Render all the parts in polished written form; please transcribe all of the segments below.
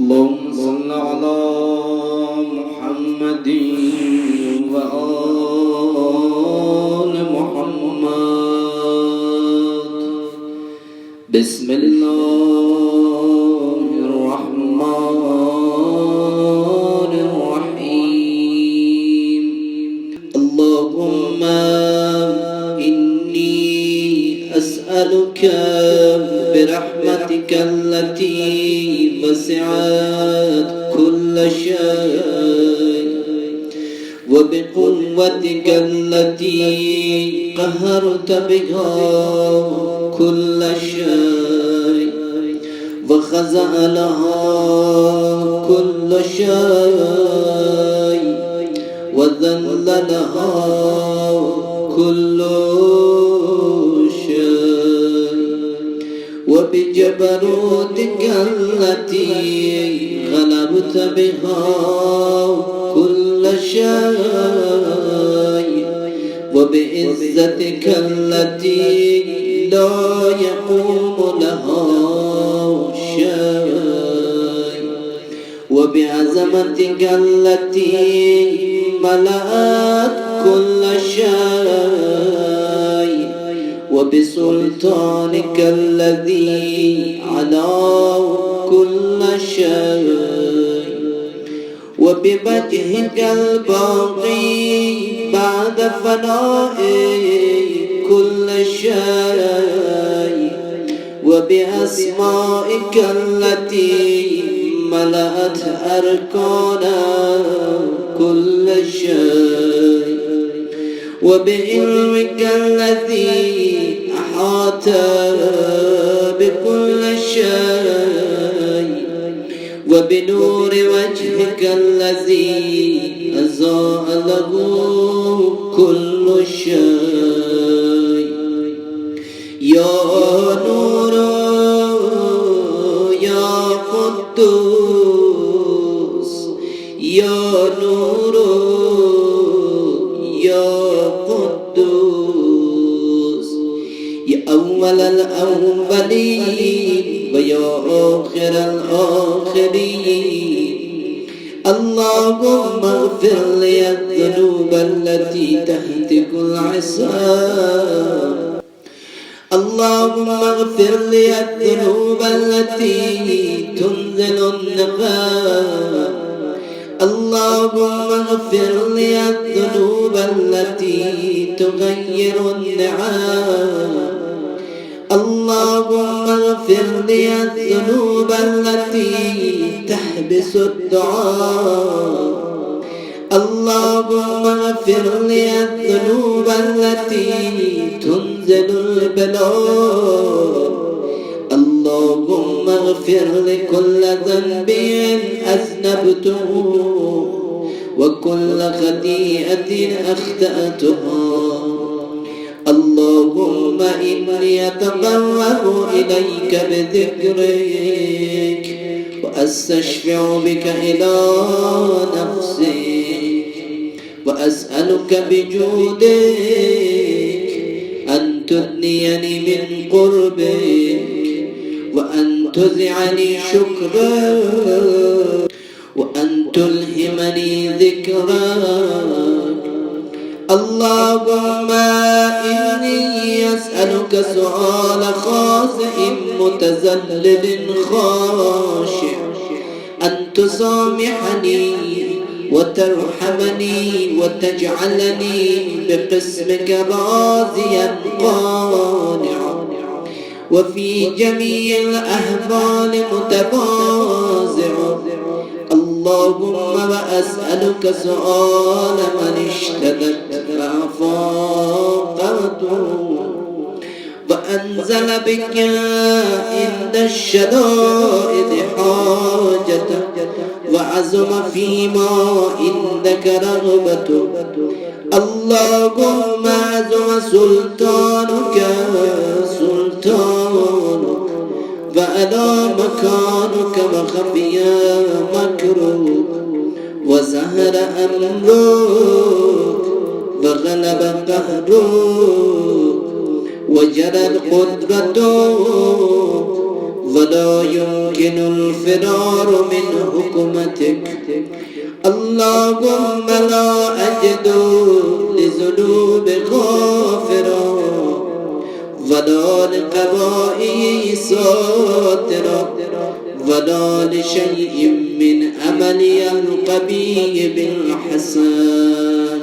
اللهم صل على محمد وآل محمد. بسم الله الرحمن الرحيم. اللهم إني أسألك برحمتك التي وسعت كل شيء وبقوتك التي قهرت بها كل شيء وخزأ لها كل شيء وذل لها كل وبجبروتك التي غلبت بها كل شيء وبعزتك التي لا يقوم لها شيء وبعظمتك التي ملأت كل شيء وبسلطانك الذي على كل شيء وبوجهك الباقي بعد فناء كل شيء وبأسمائك التي ملأت أركان كل شيء وبعلمك الذي أحاط بكل شيء وبنور وجهك الذي أضاء له كل شيء. يا نور يا قدوس يا نور يا قدوس يا أول الأولين ويا آخر الآخرين. اللهم اغفر لي الذنوب التي تهتك العصام. اللهم اغفر لي الذنوب التي تنزل النقام. اللهم اغفر لي الذنوب التي تغير النعام. اللهم اغفر لي الذنوب التي تحبس الدعاء. اللهم اغفر لي الذنوب التي تنزل البلاء. اللهم اغفر لكل ذنب أذنبته وكل خطيئة أخطأتها. اللهم إني أتقرب إليك بذكرك وأستشفع بك إلى نفسك وأسألك بجودك أن تدنيني من قربك وأن تزعني شكرك وأن تلهمني ذكرك. اللهم إني أسألك سؤال خاطئ متذلل خاشع أن تسامحني وترحمني وتجعلني بقسمك راضيا قانعا وفي جميع الأحوال متواضعا. اللهم وأسألك سؤال من اشتدت فأفاقته وأنزل بك عند الشدائد حاجته وعزم فيما عندك رغبته. اللهم عزم سلطانك سلطانك وعلى مكانك وخفي مكرك وزهر أمرك وغلب قهرك وجرت قدرتك ولا يمكن الفرار من حكمتك. اللهم لا أجد لذنوب غافرا ولا لقبائه ساترا ولا لشيء من عملي القبيح بالحسن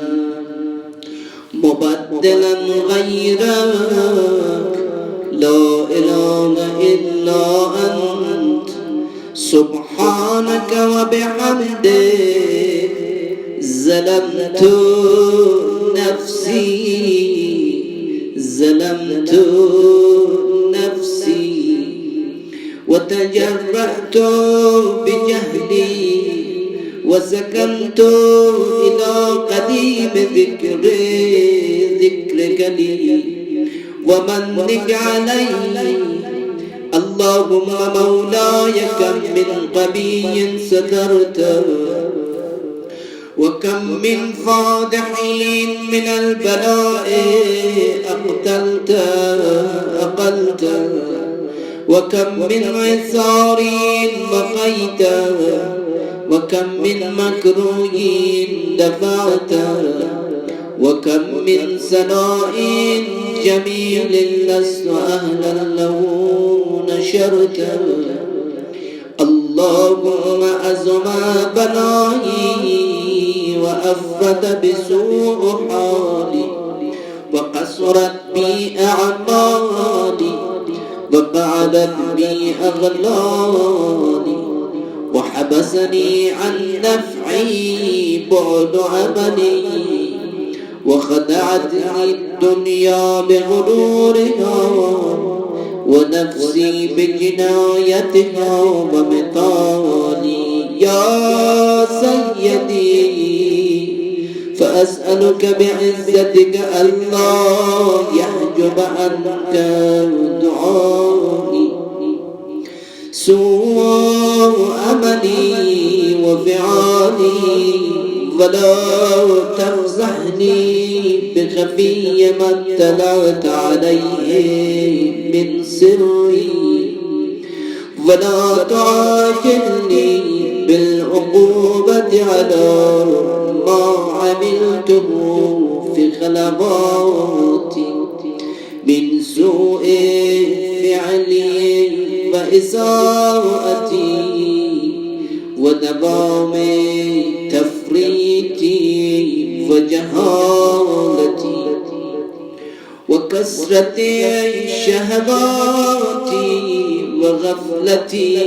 مبدلا غيرك. لا إله إلا أنت سبحانك وبحمدك ظلمت نفسي وتجرأت بجهلي وسكنت إلى قديم ذكرك لي ومنك علي. اللهم مولاي كم من قبي سترته وكم من فاضحين من البلاء أقلت وكم من عثارين بقيت وكم من مكروهين دفعت وكم من سناء جميل لست أهلا له نشرت. اللهم أزمى بلاهي وأفرد بسوء حالي وقصرت بي أعمالي وبعدت بي أغلالي وحبسني عن نفعي بعد عملي وخدعتني الدنيا بغرورها ونفسي بجنايتها ومثالي. يا سيدي فأسألك بعزتك ألا يحجب عنك دعائي سوء أملي وفعالي ولا تفزحني بخفي ما اطلعت عليه من سري ولا تعاجلني بالعقوبة على ما عملته في خلواتي من سوء فعلي وإساءتي ودوام تفريطي وجهالتي وكسرة شهواتي وغفلتي.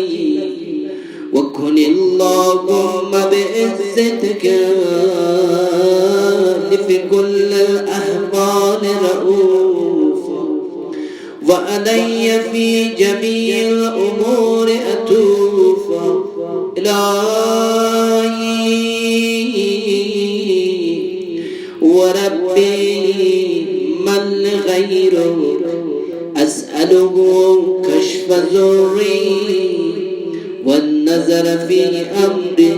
وكن اللهم بعزتك في كل الأحوال رؤوفا وعلي في جميع الأمور أتوفا. إلهي وربي من غيرك أسأله كشف ضري والنظر في أمري.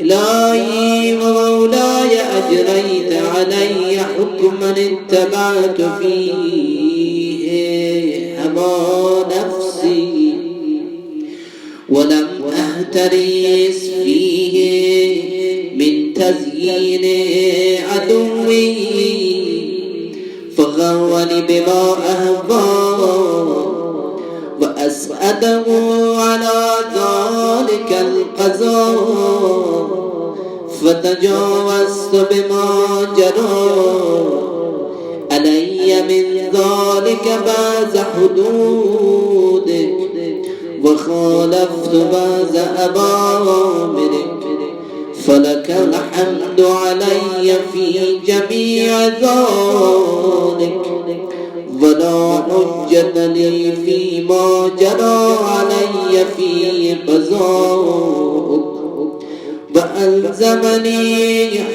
إلهي ومولاي أجريت علي حكما اتبعت فيه هوى نفسي ولم أهترس فيه من تزيين عدوي فغرني بما أهوى وأسأله على ذلك القضاء فتجاوزت بما جرى علي من ذلك بعض حدودك وخالفت بعض أوامرك فلك الحمد علي في جميع ذلك ولا حجة لي فيما جرى علي في قضاءك وألزمني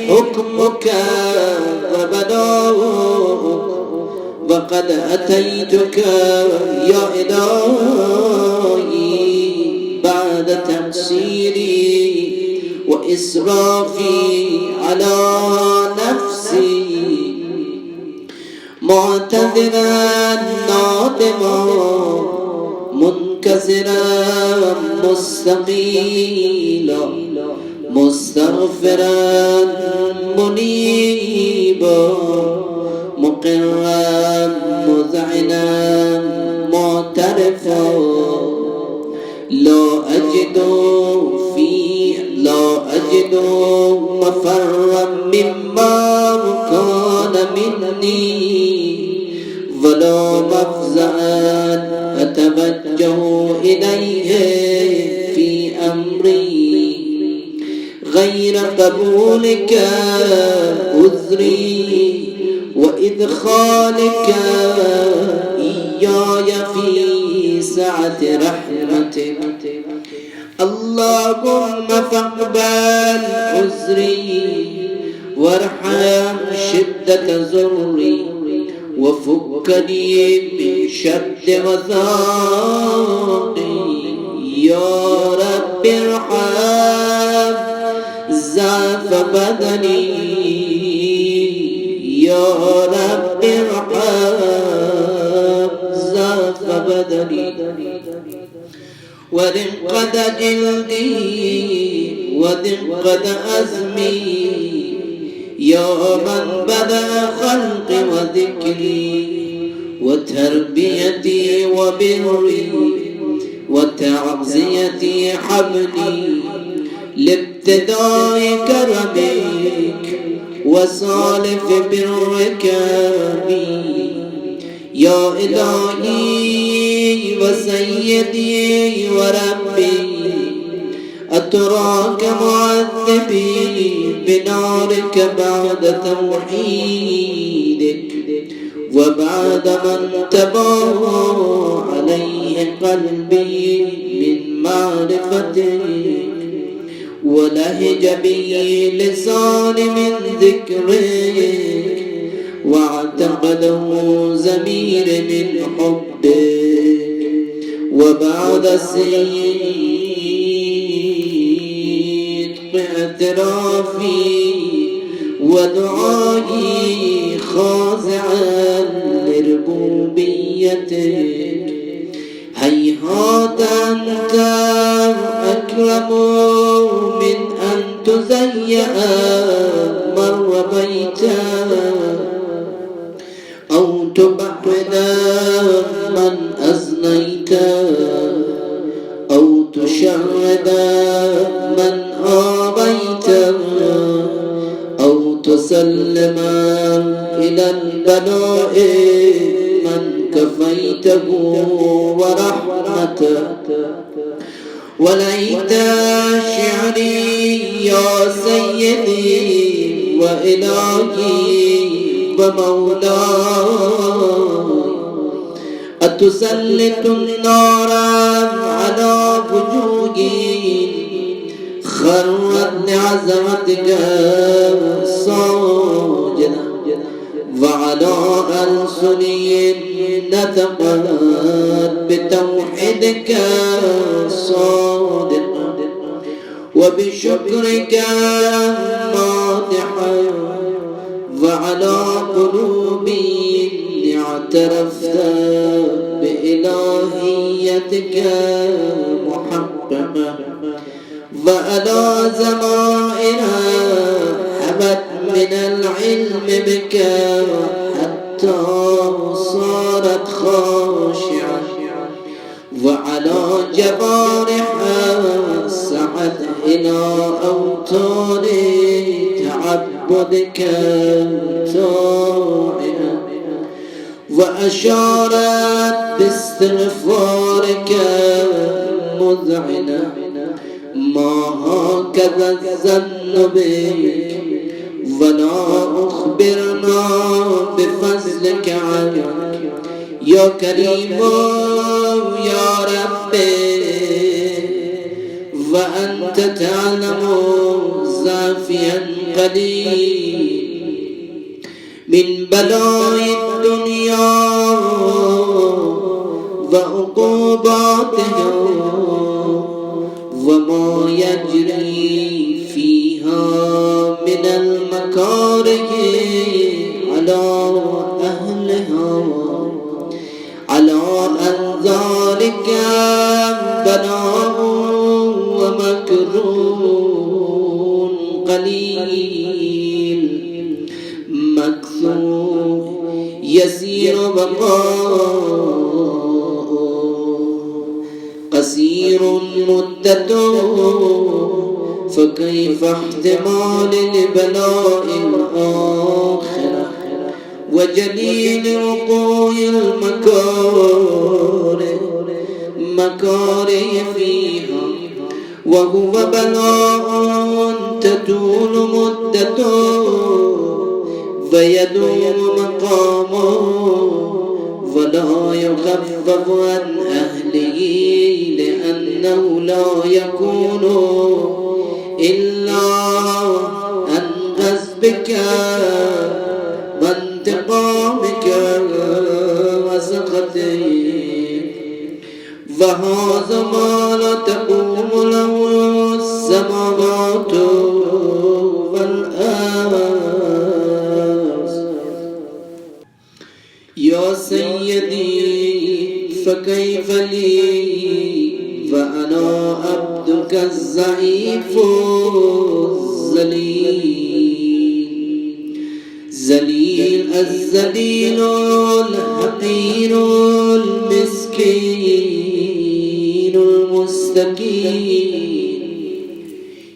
حكمك وبلاؤك وقد أتيتك يا إلهي بعد تقصيري وإسرافي على نفسي معتذرا نادما منكسرا مستقيلا مستغفرا منيبا مقرا مذعنا معترفا لا أجد مفرا مما كان مني ولا مفزعا أتوجه إليه في أمري غير قبولك عذري وإدخالك إياي في سعة رحمتك اللهم فاقبل عذري وارحم شدة ضري وفكني من شد وثاقي يا رب ارحم ضعف بدني يا رب ارحم ضعف بدني ورقد جلدي ودقد أزمي يا من بدأ خلقي وذكري وتربيتي وبري وتعزيتي حبلي لابتداء كرمك وصالف برك بي يا إلهي وسيدي وربي أتراك معذبي بنارك بعد توحيدك وبعد من تباه عليه قلبي من معرفتك ولهج به لسان من ذكرك واعتقده زمير من حبك وبعد صدق اعترافي ودعائي خاضعا لربوبيتك هيهات أنت أكرم من أن تزيأ مر بيتا أو تبعد من أزنيت أو تشرد من آبيت أو تسلم إلى البلاء من كفيته ورحمته وليت شعري يا سيدي وإلهي ومولاي أتسلط النار على وجوهي خرت لعظمتك ساجدا وعلى ألسني نطقت بتوحيدك صادقا وبشكرك مادحا وعلى قلوبي اعترفت بإلهيتك محققا وعلى زمائنا حبت من العلم بك حتى صارت خاشعة وعلى جبارحها سعت إلى أوتار تعبدك طائعة وأشارت باستغفارك مذعنة ما هكذا الظن بك ولا أخبرنا بفضلك عنك يا كريم يا ربي وأنت تعلم زافيا قليل من بلاء الدنيا وعقوباتها وما يجري فيها من المكاره على أهلها على أن ذلك قليل مكثوف يسير بقاؤه قصير مدته فكيف احتمال لبلاء الآخرة وجليل وقوع المكاره فيها وهو بلاء تطول مدته فيدوم مقامه ولا يخفف عن أهله لأنه لا يكون إلا عن غصبك وانتقامك وسخطك وهذا ما لا تقوم له السماوات والأرض يا سيدي فكيف لي وأنا عبدك الضعيف الذليل الذليل الحقير المسكين المستكين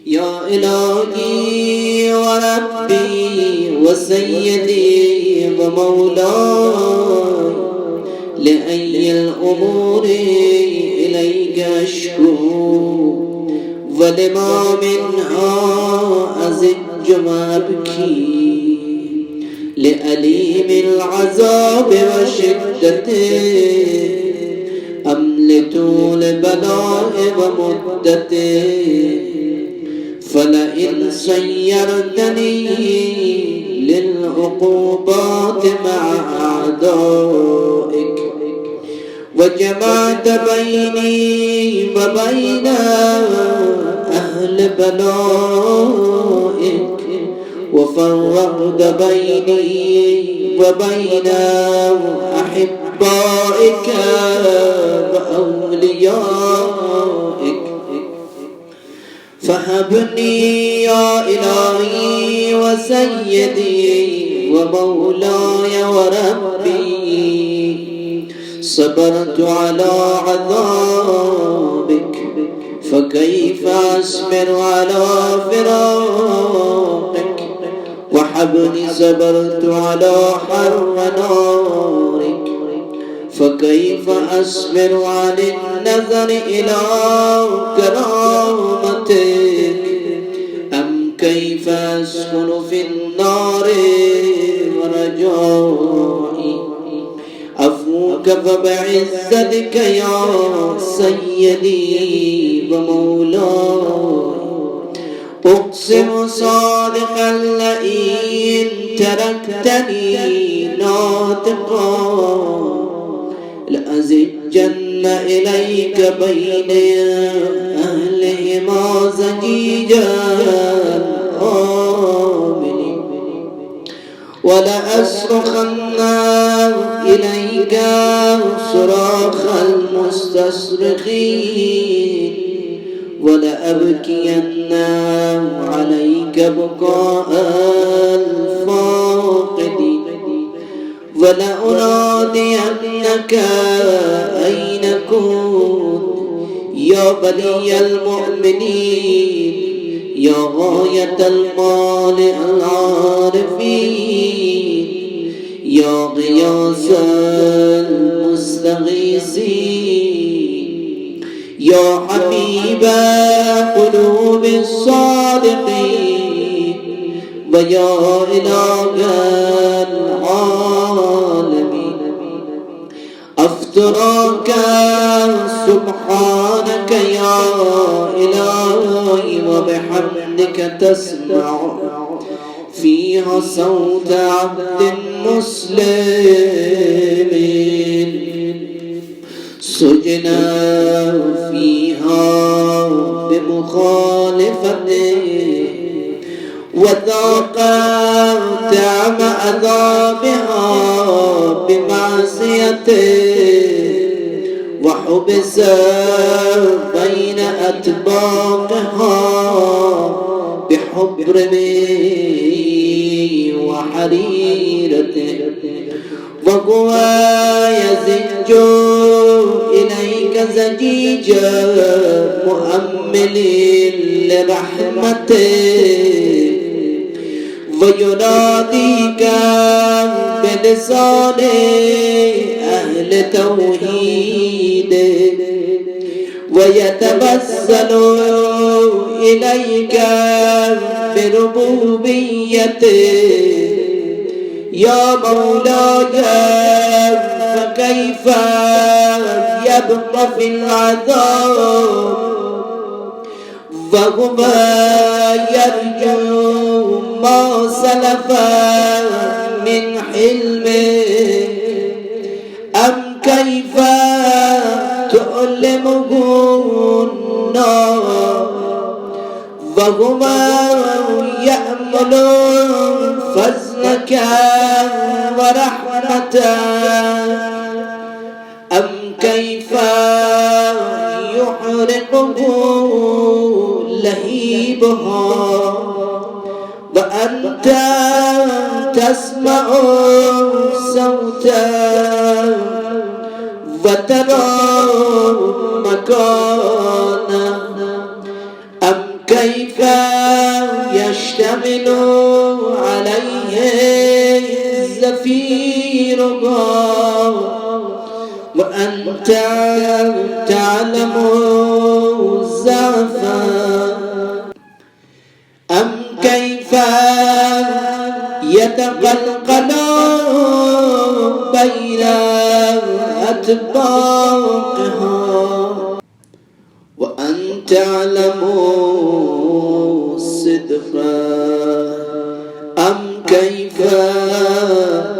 يا إلهي وربي وسيدي ومولاي لأي الأمور إليك أشكو ولما منها أزج وأبكي لأليم العذاب وشدته أم لطول بلاء ومدته فلئن سيرتني للعقوبات مع أعدائك وجمعت بيني وبين أهل بلائك وفرقت بيني وبين أحبائك وأوليائك فهبني يا إلهي وسيدي ومولاي وربي صبرت على عذابك فكيف أصبر على فراقك وحبني صبرت على حر نارك فكيف أصبر عن النظر إلى كرامتك أم كيف أسكن في النار ورجائي عفوك فبعزتك يا سيدي ومولاي أقسم صادقا لئن تركتني ناطقا لأزجن إليك بين أهلهما زجيجا آمني ولأصرخن إليك صراخ المستصرخين ولأبكين عليك بكاء الفاقدين ولأنادينك أين كنت يا ولي المؤمنين يا غاية المال العارفين يا غياث المستغيثين يا حبيب قلوب الصادقين ويا إله العالمين أفتراك سبحانك يا إلهي وبحمدك تسمع فيها صوت عبد مسلم سجنا فيها بمخالفته وذاق طعم عذابها بمعصيته وحبس بين أطباقها بحبرمه وحريرته وهو يزج إليك زجيجا مؤمل لرحمته ويناديك بلسان أهل توحيد ويتبسل إليك بربوبيته يا مولاي فكيف يبقى في العذاب وهو يرجو ما سلف من حلمه أم كيف تؤلمه النار وهو يأمل فضلك ورحمتك أم كيف يحرقه لهيبها وأنت تسمع صوتا وترى مكانا أم كيف يشتمل عليه زفيرها وأنت تعلم الزعفا أم كيف يتقلقل بين أطباقها وأنت تعلم الصدق أم كيف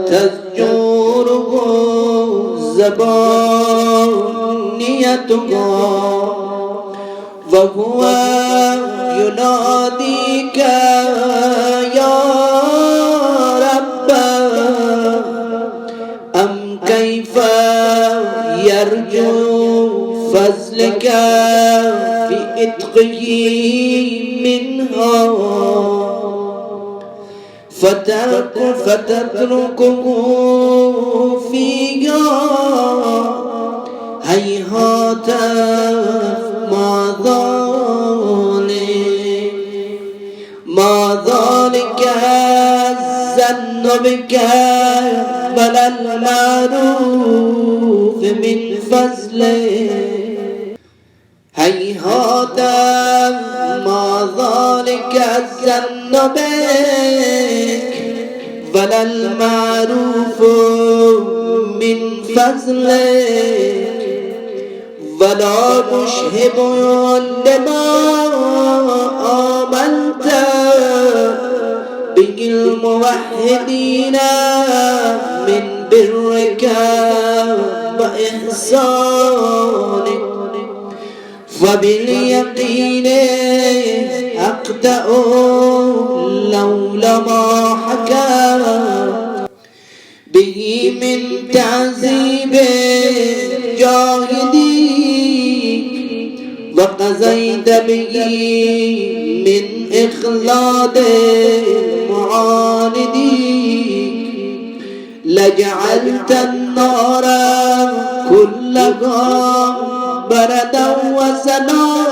تزجره زبانيتها وهو يناديك يا رب أم كيف يرجو فضلك في إتقه منها فتتركه فيها هيهات ما ذلك الظن بك بل المعروف من فضله هيهات ما ذلك الظن بك بل المعروف من فضله ولا مشهب لما آمنت به الموحدين من برك وإحسانك فباليقين أقطع لولا ما حكى به من تعذيب جاهدين وقضيت به من إخلاد معاندين لجعلت النار كلها بردا وسلاما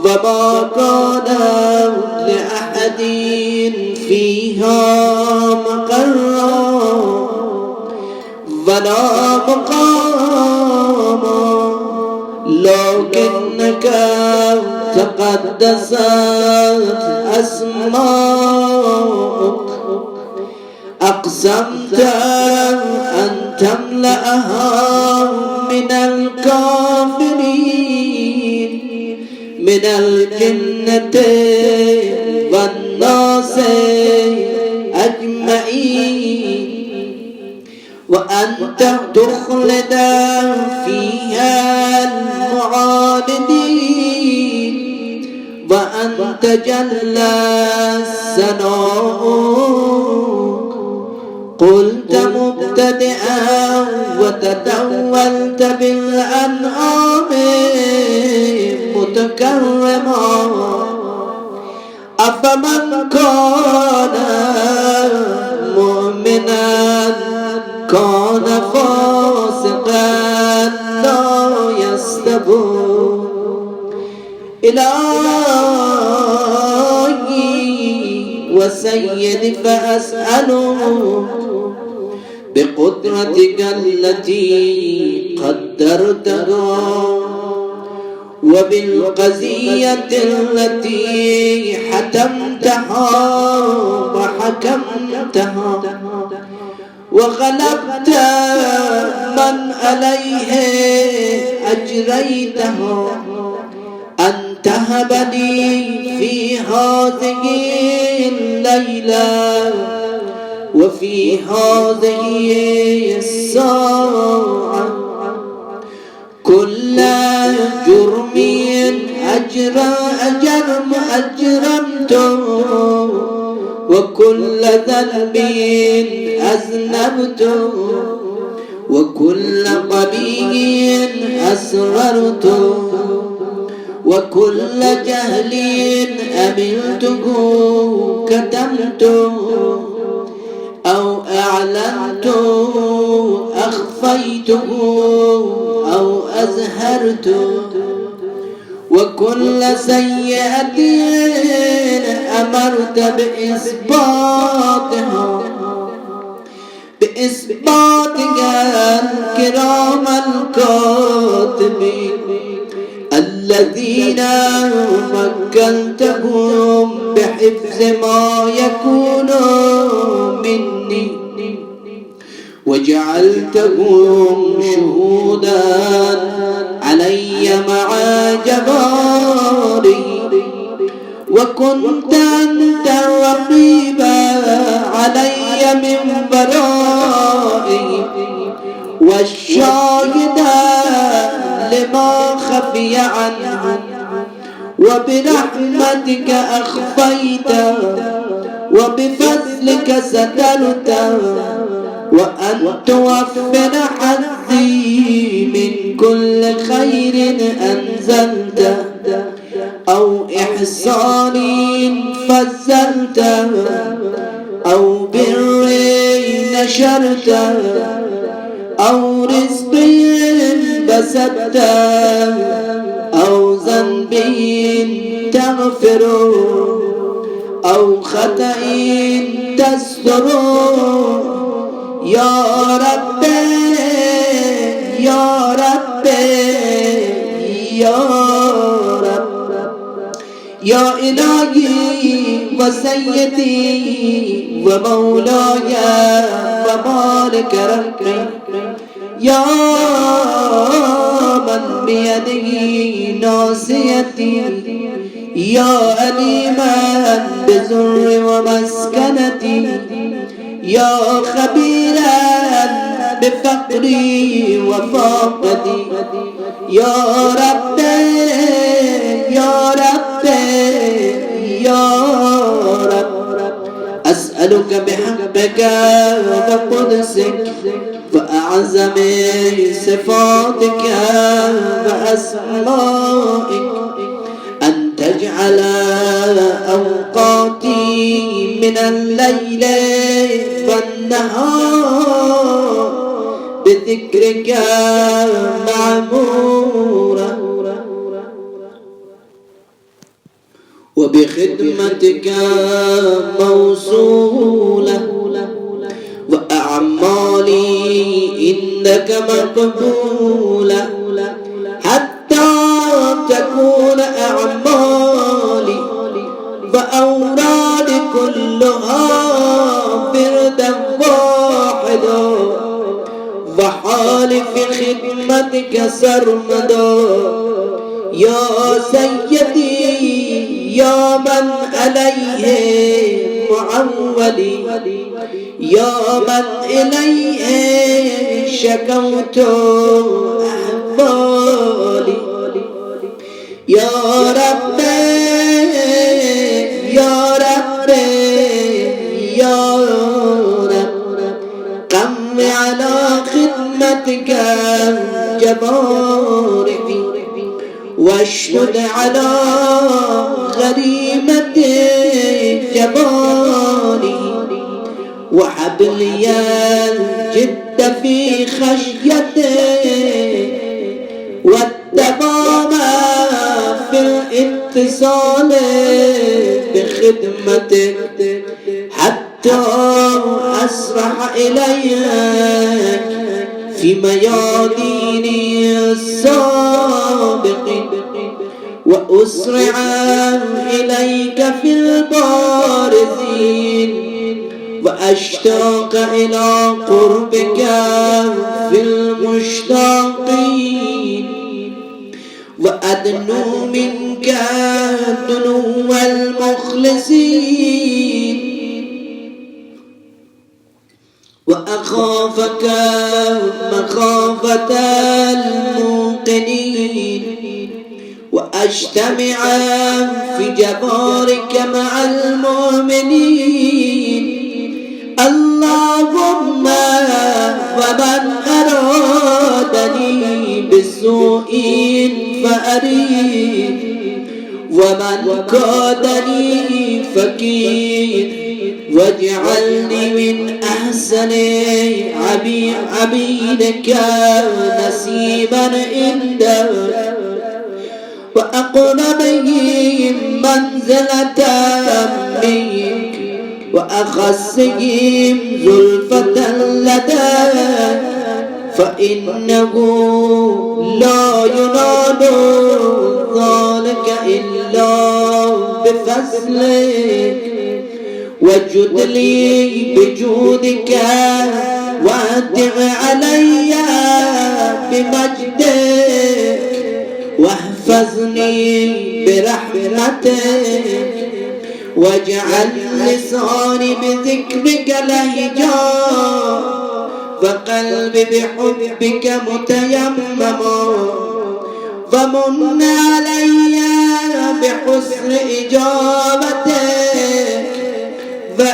وما كان لأحد فيها مقرا ولا مقاما لكنك تقدست أسماؤك أقسمت أن تملأها من الكافرين من الجنة والناس أجمعين وأنت تخلد فيها المعاندين وأنت جل ثناؤك قلت مبتدئا وتتولت بالأنعام متكرما أفمن كان مؤمنا كان فاسقا لا يستوون. إلهي وسيدي فأسأله بقدرتك التي قدرتها وبالقضية التي حتمتها وحكمتها وغلبت من عليه أجريته أن تهب لي في هذه الليلة وفي هذه الساعة كل جرم أجرمته وكل ذنب أذنبته وكل قبيح أسررته وكل جهل أملته كتمته أو أعلنته أخفيته أو أزهرته وكل سيئة أمرت بإثباتك الكرام الكاتبين الذين مكنتهم بحفظ ما يكون مني وجعلتهم شهودا علي مع جباري وكنت أنت الرقيب علي من برائي والشاهد لما خفي عنه وبرحمتك أخفيت وبفضلك سترت وأن توفر حظي من كل خير أنزلت أو إحسان فزلت أو بر نشرت أو رزق بسطت أو ذنب تغفر أو خطأ تستر يا رب يا رب يا رب يا إلهي وسيدي ومولاي ومالك ربي يا من بيده ناصيتي يا أليما بزر ومسكنتي يا خبيرا بفقري وفاقتي يا رب يا رب يا رب أسألك بحبك وقدسك وأعظم صفاتك وأسمائك أن تجعل أوقاتي من الليل والنهار بذكرك معمورة وبخدمتك موصولة وأعمالي إنك مقبولة حتى تكون أعمالي وأورادي كلها فردا واحدا وحالي في خدمتك سرمدا يا سيدي يا من عليه معولي يا من إليه شكوت أحوالي يا رب يا رب يا رب قم على خدمتك جباري واشدد على غريمة جبالي وهب لي الجد في خشيته والتمام في الاتصال بخدمتك حتى أسرع إليك في ميادين السابق وأسرع إليك في البارزين وأشتاق إلى قربك في المشتاقين وأدنو منك دنو المخلصين وأخافك مخافة الموقنين وأجتمع في جبارك مع المؤمنين اللهم ومن أرادني بسوء فأريد ومن كادني فكيد واجعلني من أحسن عبيدك نسيبا عندك وأقربهم منزلة منك وأخصهم زلفة لديك فإنه لا ينال ذلك إلا بفضلك وجد لي بجودك وأتم علي بمجدك واحفظني برحمتك واجعل لساني بذكرك لهجا وقلبي بحبك متيمما ومن علي بحسن إجابتك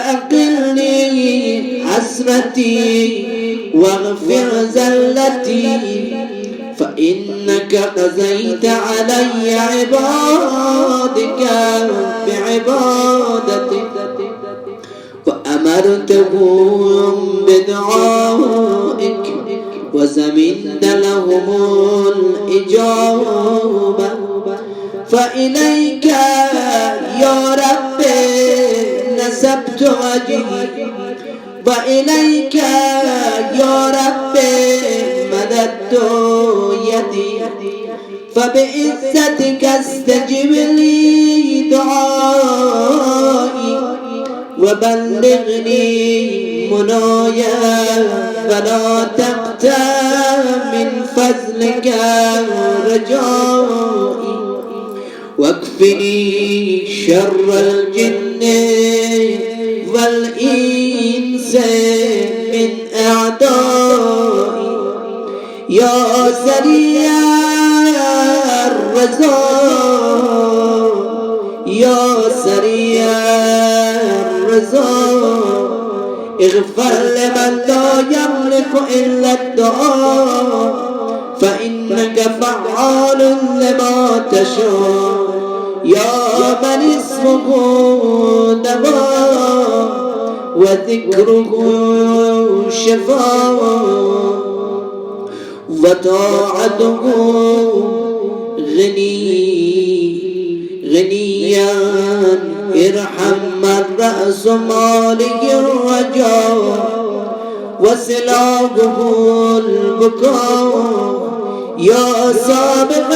وأقلني حسرتي واغفر زلتي فإنك قضيت علي عبادك بعبادتك وأمرتهم بدعائك وزمنت لهم الإجابة فإليك يا رب نسبت وجهي وإليك يا رب مددت يدي فبعزتك استجب لي دعائي وبلغني منايا فلا تقطع من فضلك رجائي واكفني شر الجن والإنس من أعدائي يا سريع الرزاق يا سريع الرزاق اغفر لمن لا يملك إلا الدعاء فإنك فعال لما تشاء يا من اسمه دواء وذكره شفاء وطاعته غنيا ارحم من رأس ماله الرجاء وسلاحه البكاء يا سابق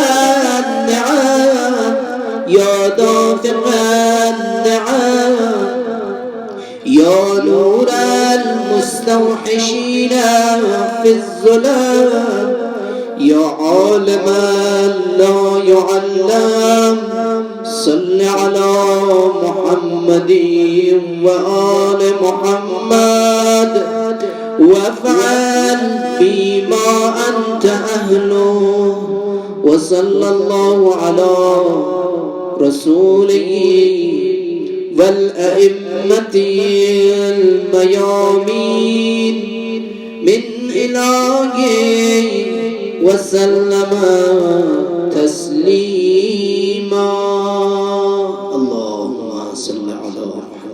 النعم يا دافق النعم يا نور المستوحشين في الظلام يا عالما لا يعلم صل على محمد وآل محمد وافعل بما أنت أهله وصلى الله على رسوله والأئمة الميامين من إلهه وسلم تسليما الله.